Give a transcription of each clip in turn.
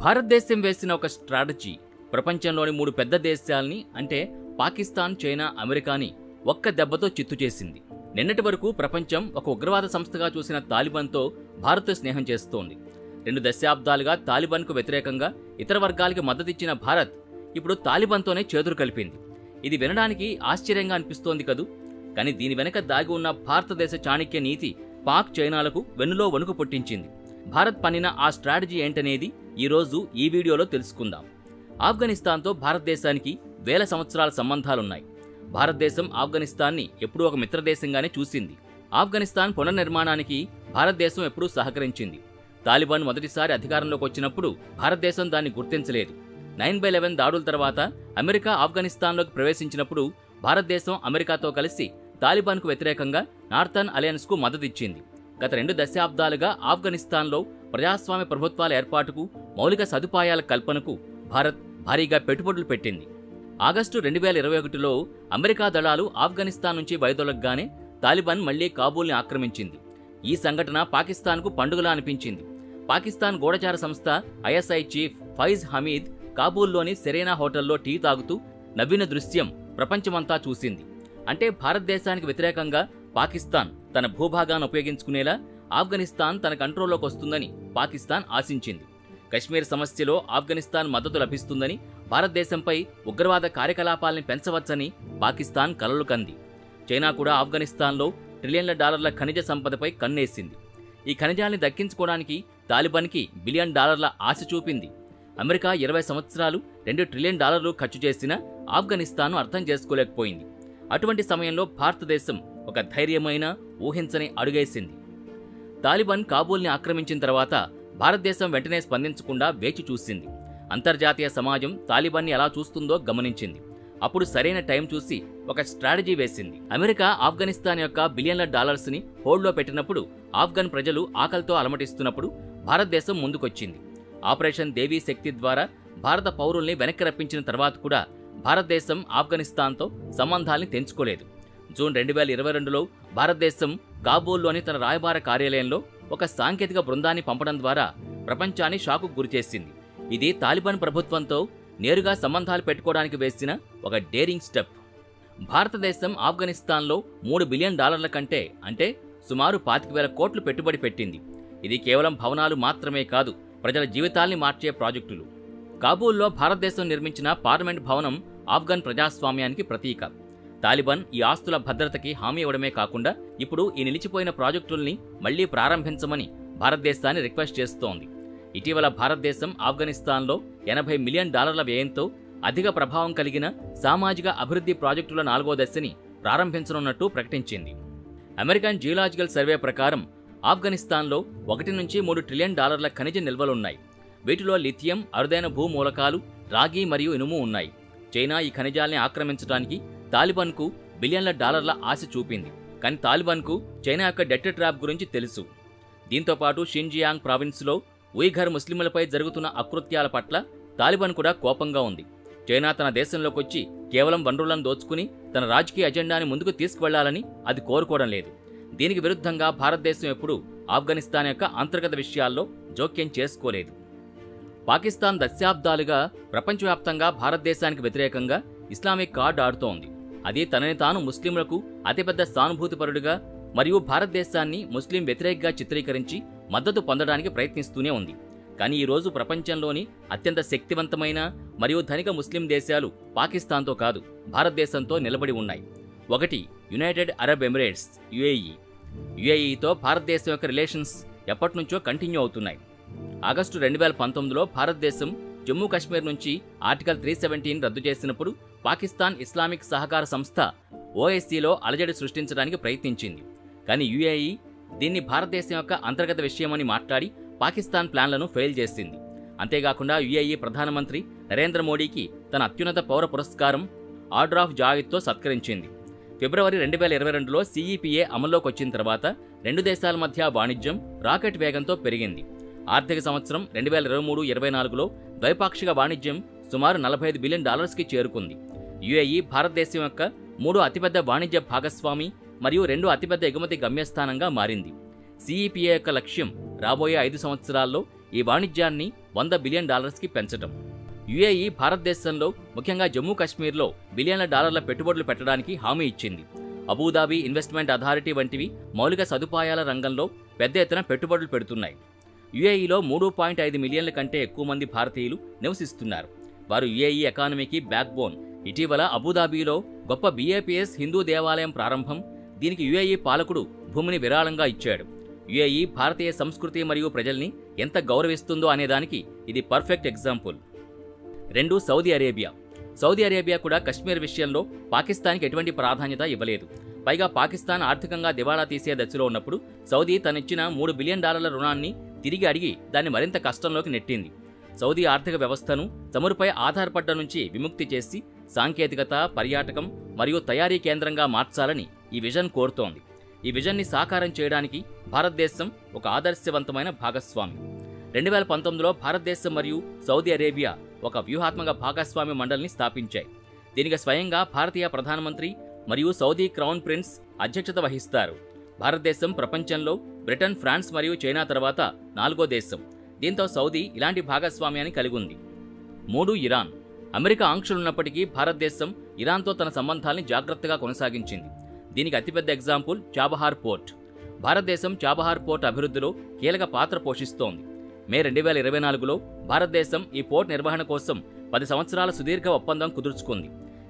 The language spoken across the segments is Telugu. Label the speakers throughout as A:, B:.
A: భారతదేశం వేసిన ఒక స్ట్రాటజీ ప్రపంచంలోని 3 పెద్ద దేశాల్ని అంటే పాకిస్తాన్, చైనా, అమెరికాని ఒక్క దెబ్బతో చిత్తు చేసింది. నిన్నటి వరకు ప్రపంచం ఒక ఉగ్రవాద సంస్థగా చూసిన తాలిబాన్తో భారత్ స్నేహం చేస్తోంది. 2 దశాబ్దాలుగా తాలిబాన్కు వ్యతిరేకంగా ఇతర వర్గాలకి మద్దతిచ్చిన భారత్ ఇప్పుడు తాలిబాన్తోనే చేతులు కలిపింది. ఇది వినడానికి ఆశ్చర్యంగా అనిపిస్తోంది కదూ. కానీ దీని వెనక దాగి ఉన్న భారతదేశ చాణక్య నీతి పాక్, చైనాలకు వెన్నులో వణుకు పుట్టించింది. భారత్ పన్నిన ఆ స్ట్రాటజీ ఏంటనేది ఈరోజు ఈ వీడియోలో తెలుసుకుందాం. ఆఫ్ఘనిస్తాన్తో భారతదేశానికి వేల సంవత్సరాల సంబంధాలున్నాయి. భారతదేశం ఆఫ్ఘనిస్తాన్ని ఎప్పుడూ ఒక మిత్రదేశంగానే చూసింది. ఆఫ్ఘనిస్తాన్ పునర్నిర్మాణానికి భారతదేశం ఎప్పుడూ సహకరించింది. తాలిబాన్ మొదటిసారి అధికారంలోకి వచ్చినప్పుడు భారతదేశం దాన్ని గుర్తించలేదు. 9/11 దాడుల తర్వాత అమెరికా ఆఫ్ఘనిస్తాన్లోకి ప్రవేశించినప్పుడు భారతదేశం అమెరికాతో కలిసి తాలిబాన్కు వ్యతిరేకంగా నార్థన్ అలయన్స్కు మద్దతిచ్చింది. గత 2 దశాబ్దాలుగా ఆఫ్ఘనిస్తాన్లో ప్రజాస్వామ్య ప్రభుత్వాల ఏర్పాటుకు, మౌలిక సదుపాయాల కల్పనకు భారత్ భారీగా పెట్టుబడులు పెట్టింది. ఆగస్టు 2021లో అమెరికా దళాలు ఆఫ్ఘనిస్తాన్ నుంచి వైదొలగగానే తాలిబాన్ మళ్లీ కాబూల్ని ఆక్రమించింది. ఈ సంఘటన పాకిస్తాన్కు పండుగలా అనిపించింది. పాకిస్తాన్ గూఢచార సంస్థ ఐఎస్ఐ చీఫ్ ఫైజ్ హమీద్ కాబూల్లోని సెరేనా హోటల్లో టీ తాగుతూ నవ్విన దృశ్యం ప్రపంచమంతా చూసింది. అంటే భారతదేశానికి వ్యతిరేకంగా పాకిస్తాన్ తన భూభాగాన్ని ఉపయోగించుకునేలా ఆఫ్ఘనిస్తాన్ తన కంట్రోల్లోకి వస్తుందని పాకిస్తాన్ ఆశించింది. కశ్మీర్ సమస్యలో ఆఫ్ఘనిస్తాన్ మద్దతు లభిస్తుందని, భారతదేశంపై ఉగ్రవాద కార్యకలాపాల్ని పెంచవచ్చని పాకిస్తాన్ కలలు కంది. చైనా కూడా ఆఫ్ఘనిస్తాన్లో ట్రిలియన్ల డాలర్ల ఖనిజ సంపదపై కన్నేసింది. ఈ ఖనిజాల్ని దక్కించుకోవడానికి తాలిబాన్కి $1 బిలియన్ ఆశ చూపింది. అమెరికా 20 సంవత్సరాలు $2 ట్రిలియన్ ఖర్చు చేసినా ఆఫ్ఘనిస్తాన్ను అర్థం చేసుకోలేకపోయింది. అటువంటి సమయంలో భారతదేశం ఒక ధైర్యమైన, ఊహించని అడుగేసింది. తాలిబాన్ కాబూల్ని ఆక్రమించిన తర్వాత భారతదేశం వెంటనే స్పందించకుండా వేచి చూసింది. అంతర్జాతీయ సమాజం తాలిబాన్ని ఎలా చూస్తుందో గమనించింది. అప్పుడు సరైన టైం చూసి ఒక స్ట్రాటజీ వేసింది. అమెరికా ఆఫ్ఘనిస్తాన్ యొక్క $1 బిలియన్ హోల్డ్లో పెట్టినప్పుడు, ఆఫ్ఘన్ ప్రజలు ఆకలితో అలమటిస్తున్నప్పుడు భారతదేశం ముందుకొచ్చింది. ఆపరేషన్ దేవీ శక్తి ద్వారా భారత పౌరుల్ని వెనక్కి రప్పించిన తర్వాత కూడా భారతదేశం ఆఫ్ఘనిస్తాన్తో సంబంధాల్ని తెంచుకోలేదు. జూన్ 2022లో భారతదేశం కాబూల్లోని తన రాయబార కార్యాలయంలో ఒక సాంకేతిక బృందాన్ని పంపడం ద్వారా ప్రపంచాన్ని షాకుకు గురిచేసింది. ఇది తాలిబాన్ ప్రభుత్వంతో నేరుగా సంబంధాలు పెట్టుకోవడానికి వేసిన ఒక డేరింగ్ స్టెప్. భారతదేశం ఆఫ్ఘనిస్తాన్లో $3 బిలియన్ కంటే అంటే సుమారు 25,000 కోట్లు పెట్టుబడి పెట్టింది. ఇది కేవలం భవనాలు మాత్రమే కాదు, ప్రజల జీవితాల్ని మార్చే ప్రాజెక్టులు. కాబూల్లో భారతదేశం నిర్మించిన పార్లమెంట్ భవనం ఆఫ్ఘన్ ప్రజాస్వామ్యానికి ప్రతీక. తాలిబాన్ ఈ ఆస్తుల భద్రతకి హామీ ఇవ్వడమే కాకుండా ఇప్పుడు ఈ నిలిచిపోయిన ప్రాజెక్టుల్ని మళ్లీ ప్రారంభించమని భారతదేశాన్ని రిక్వెస్ట్ చేస్తోంది. ఇటీవల భారతదేశం ఆఫ్ఘనిస్తాన్లో $80 మిలియన్ వ్యయంతో అధిక ప్రభావం కలిగిన సామాజిక అభివృద్ధి ప్రాజెక్టుల 4వ దశని ప్రారంభించనున్నట్టు ప్రకటించింది. అమెరికన్ జియోలాజికల్ సర్వే ప్రకారం ఆఫ్ఘనిస్తాన్లో 1 నుంచి $3 ట్రిలియన్ ఖనిజ నిల్వలున్నాయి. వీటిలో లిథియం, అరుదైన భూమూలకాలు, రాగి మరియు ఇనుము ఉన్నాయి. చైనా ఈ ఖనిజాల్ని ఆక్రమించడానికి తాలిబాన్కు $బిలియన్ల ఆశ చూపింది. కానీ తాలిబాన్కు చైనా యొక్క డెట్ ట్రాప్ గురించి తెలుసు. దీంతోపాటు షిన్జియాంగ్ ప్రావిన్స్లో ఉయిఘర్ ముస్లింలపై జరుగుతున్న అకృత్యాల పట్ల తాలిబాన్ కూడా కోపంగా ఉంది. చైనా తన దేశంలోకొచ్చి కేవలం వనరులను దోచుకుని తన రాజకీయ ఎజెండాని ముందుకు తీసుకువెళ్లాలని అది కోరుకోవడం లేదు. దీనికి విరుద్ధంగా భారతదేశం ఎప్పుడూ ఆఫ్ఘనిస్తాన్ యొక్క అంతర్గత విషయాల్లో జోక్యం చేసుకోలేదు. పాకిస్తాన్ దశాబ్దాలుగా ప్రపంచవ్యాప్తంగా భారతదేశానికి వ్యతిరేకంగా ఇస్లామిక్ కార్డ్ ఆడుతోంది. అది తనని తాను ముస్లింలకు అతిపెద్ద సానుభూతిపరుడుగా మరియు భారతదేశాన్ని ముస్లిం వ్యతిరేకంగా చిత్రీకరించి మద్దతు పొందడానికి ప్రయత్నిస్తూనే ఉంది. కానీ ఈరోజు ప్రపంచంలోని అత్యంత శక్తివంతమైన మరియు ధనిక ముస్లిం దేశాలు పాకిస్తాన్తో కాదు, భారతదేశంతో నిలబడి ఉన్నాయి. 1 యునైటెడ్ అరబ్ ఎమిరేట్స్ యుఏఈ. యుఏఈతో భారతదేశం యొక్క రిలేషన్స్ ఎప్పటినుంచో కంటిన్యూ అవుతున్నాయి. ఆగస్టు 2019లో భారతదేశం జమ్మూ కాశ్మీర్ నుంచి ఆర్టికల్ 317 రద్దు చేసినప్పుడు పాకిస్తాన్ ఇస్లామిక్ సహకార సంస్థ ఓఐసీలో అలజడి సృష్టించడానికి ప్రయత్నించింది. కానీ యుఏఈ దీన్ని భారతదేశం యొక్క అంతర్గత విషయమని మాట్లాడి పాకిస్తాన్ ప్లాన్లను ఫెయిల్ చేసింది. అంతేకాకుండా యుఏఈ ప్రధానమంత్రి నరేంద్ర మోడీకి తన అత్యున్నత పౌర పురస్కారం ఆర్డర్ ఆఫ్ జాయిద్తో సత్కరించింది. ఫిబ్రవరి 2022లో సిఈపిఏ అమల్లోకి వచ్చిన తర్వాత 2 దేశాల మధ్య వాణిజ్యం రాకెట్ వేగంతో పెరిగింది. ఆర్థిక సంవత్సరం 2023-24లో ద్వైపాక్షిక వాణిజ్యం సుమారు $45 బిలియన్ చేరుకుంది. యుఏఈ భారతదేశం యొక్క 3వ అతిపెద్ద వాణిజ్య భాగస్వామి మరియు 2వ అతిపెద్ద ఎగుమతి గమ్యస్థానంగా మారింది. సిఈపిఏ యొక్క లక్ష్యం రాబోయే 5 సంవత్సరాల్లో ఈ వాణిజ్యాన్ని $100 బిలియన్ పెంచడం. యుఏఈ భారతదేశంలో ముఖ్యంగా జమ్మూ కాశ్మీర్లో బిలియన్ల డాలర్ల పెట్టుబడులు పెట్టడానికి హామీ ఇచ్చింది. అబుదాబి ఇన్వెస్ట్మెంట్ అథారిటీ వంటివి మౌలిక సదుపాయాల రంగంలో పెద్ద ఎత్తున పెట్టుబడులు పెడుతున్నాయి. యుఏఈలో 3.5 మిలియన్ల కంటే ఎక్కువ మంది భారతీయులు నివసిస్తున్నారు. వారు యుఏఈ ఎకానమీకి బ్యాక్ బోన్. ఇటీవల అబుదాబిలో గొప్ప BAPS హిందూ దేవాలయం ప్రారంభం. దీనికి యుఏఈ పాలకుడు భూమిని విరాళంగా ఇచ్చాడు. యుఏఈ భారతీయ సంస్కృతి మరియు ప్రజల్ని ఎంత గౌరవిస్తుందో అనేదానికి ఇది perfect example. 2. Saudi Arabia. Saudi Arabia కూడా కశ్మీర్ విషయంలో పాకిస్తాన్కి ఎటువంటి ప్రాధాన్యత ఇవ్వలేదు. పైగా పాకిస్తాన్ ఆర్థికంగా దివాళా తీసే దశలో ఉన్నప్పుడు సౌదీ తనిచ్చిన $3 బిలియన్ రుణాన్ని తిరిగి అడిగి దాన్ని మరింత కష్టంలోకి నెట్టింది. సౌదీ ఆర్థిక వ్యవస్థను చమురుపై ఆధారపడ్డ నుంచి విముక్తి చేసి సాంకేతికత, పర్యాటకం మరియు తయారీ కేంద్రంగా మార్చాలని ఈ విజన్ కోరుతోంది. ఈ విజన్ని సాకారం చేయడానికి భారతదేశం ఒక ఆదర్శవంతమైన భాగస్వామి. 2019లో భారతదేశం మరియు సౌదీ అరేబియా ఒక వ్యూహాత్మక భాగస్వామ్య మండలిని స్థాపించాయి. దీనికి స్వయంగా భారతీయ ప్రధానమంత్రి మరియు సౌదీ క్రౌన్ ప్రిన్స్ అధ్యక్షత వహిస్తారు. భారతదేశం ప్రపంచంలో బ్రిటన్, ఫ్రాన్స్ మరియు చైనా తర్వాత 4వ దేశం. దీంతో సౌదీ ఇలాంటి భాగస్వామ్యాన్ని కలిగి ఉంది. 3. ఇరాన్. అమెరికా ఆంక్షలున్నప్పటికీ భారతదేశం ఇరాన్తో తన సంబంధాల్ని జాగ్రత్తగా కొనసాగించింది. దీనికి అతిపెద్ద ఎగ్జాంపుల్ చాబహార్ పోర్ట్. భారతదేశం చాబహార్ పోర్ట్ అభివృద్ధిలో కీలక పాత్ర పోషిస్తోంది. మే 2024లో భారతదేశం ఈ పోర్ట్ నిర్వహణ కోసం 10 సంవత్సరాల సుదీర్ఘ ఒప్పందం కుదుర్చుకుంది.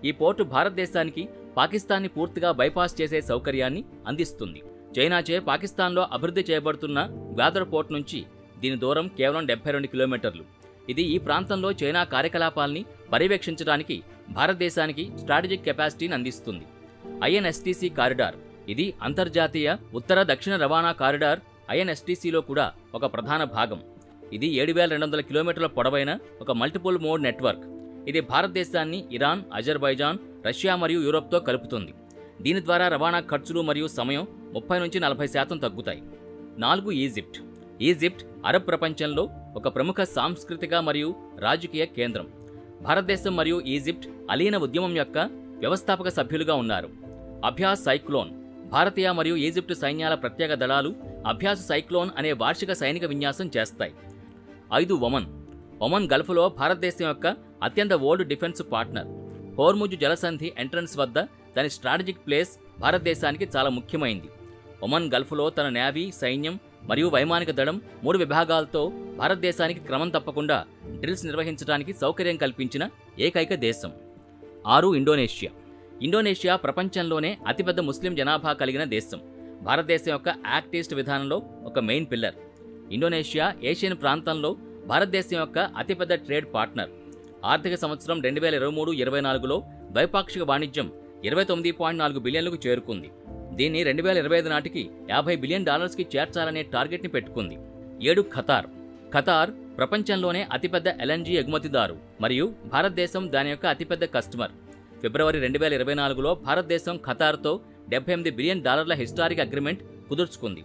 A: ఈ పోర్టు భారతదేశానికి పాకిస్తాన్ని పూర్తిగా బైపాస్ చేసే సౌకర్యాన్ని అందిస్తుంది. చైనాచే పాకిస్తాన్లో అభివృద్ధి చేయబడుతున్న గ్వాదర్ పోర్ట్ నుంచి దీని దూరం కేవలం 72 కిలోమీటర్లు. ఇది ఈ ప్రాంతంలో చైనా కార్యకలాపాల్ని పర్యవేక్షించడానికి భారతదేశానికి స్ట్రాటజిక్ కెపాసిటీని అందిస్తుంది. INSTC corridor. ఇది అంతర్జాతీయ ఉత్తర దక్షిణ రవాణా కారిడార్. INSTCలో కూడా ఒక ప్రధాన భాగం. ఇది 7200 కిలోమీటర్ల పొడవైన ఒక మల్టిపుల్ మోడ్ నెట్వర్క్. ఇది భారతదేశాన్ని ఇరాన్, అజర్బైజాన్, రష్యా మరియు యూరోప్తో కలుపుతుంది. దీని ద్వారా రవాణా ఖర్చులు మరియు సమయం 30 నుంచి 40% తగ్గుతాయి. 4. ఈజిప్ట్. ఈజిప్ట్ అరబ్ ప్రపంచంలో ఒక ప్రముఖ సాంస్కృతిక మరియు రాజకీయ కేంద్రం. భారతదేశం మరియు ఈజిప్ట్ అలీన ఉద్యమం యొక్క వ్యవస్థాపక సభ్యులుగా ఉన్నారు. అభ్యాస్ సైక్లోన్. భారతీయ మరియు ఈజిప్టు సైన్యాల ప్రత్యేక దళాలు అభ్యాస్ సైక్లోన్ అనే వార్షిక సైనిక విన్యాసం చేస్తాయి. 5. ఒమన్. ఒమన్ గల్ఫ్లో భారతదేశం యొక్క అత్యంత ఓల్డ్ డిఫెన్స్ పార్ట్నర్. హోర్ముజ్ జలసంధి ఎంట్రన్స్ వద్ద దాని స్ట్రాటజిక్ ప్లేస్ భారతదేశానికి చాలా ముఖ్యమైంది. ఒమన్ గల్ఫ్లో తన నేవీ, సైన్యం మరియు వైమానిక దళం 3 విభాగాలతో భారతదేశానికి క్రమం తప్పకుండా డ్రిల్స్ నిర్వహించడానికి సౌకర్యం కల్పించిన ఏకైక దేశం. 6. ఇండోనేషియా. ఇండోనేషియా ప్రపంచంలోనే అతిపెద్ద ముస్లిం జనాభా కలిగిన దేశం. భారతదేశం యొక్క యాక్ట్ ఈస్ట్ విధానంలో ఒక మెయిన్ పిల్లర్. ఇండోనేషియా ఏషియన్ ప్రాంతంలో భారతదేశం యొక్క అతిపెద్ద ట్రేడ్ పార్ట్నర్. ఆర్థిక సంవత్సరం 2023-24లో ద్వైపాక్షిక వాణిజ్యం $29.4 బిలియన్లకు చేరుకుంది. దీన్ని 2025 నాటికి $50 బిలియన్ చేర్చాలనే టార్గెట్ని పెట్టుకుంది. 7. ఖతార్. ఖతార్ ప్రపంచంలోనే అతిపెద్ద LNG ఎగుమతిదారు మరియు భారతదేశం దాని యొక్క అతిపెద్ద కస్టమర్. ఫిబ్రవరి 2024లో భారతదేశం ఖతార్తో $78 బిలియన్ హిస్టారిక్ అగ్రిమెంట్ కుదుర్చుకుంది.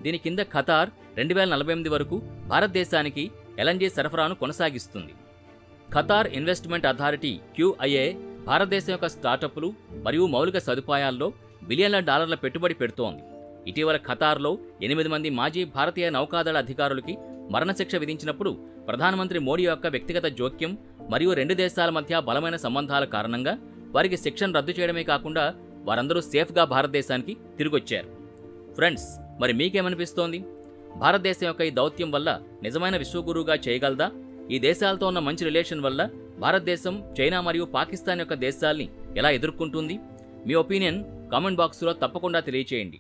A: దీని కింద ఖతార్ 2048 వరకు భారతదేశానికి LNG సరఫరాను కొనసాగిస్తుంది. ఖతార్ ఇన్వెస్ట్మెంట్ అథారిటీ QIA భారతదేశం యొక్క స్టార్టప్లు మరియు మౌలిక సదుపాయాల్లో బిలియన్ల పెట్టుబడి పెడుతోంది. ఇటీవల ఖతార్లో 8 మంది మాజీ భారతీయ నౌకాదళ అధికారులకి మరణశిక్ష విధించినప్పుడు ప్రధానమంత్రి మోడీ యొక్క వ్యక్తిగత జోక్యం మరియు 2 దేశాల మధ్య బలమైన సంబంధాల కారణంగా వారికి శిక్షను రద్దు చేయడమే కాకుండా వారందరూ సేఫ్గా భారతదేశానికి తిరిగొచ్చారు. ఫ్రెండ్స్, మరి మీకేమనిపిస్తోంది? భారతదేశం యొక్క ఈ దౌత్యం వల్ల నిజమైన విశ్వగురువుగా చేయగలదా? ఈ దేశాలతో ఉన్న మంచి రిలేషన్ వల్ల భారతదేశం, చైనా మరియు పాకిస్తాన్ యొక్క దేశాల్ని ఎలా ఎదుర్కొంటుంది? మీ ఒపీనియన్ కామెంట్ బాక్స్లో తప్పకుండా తెలియచేయండి.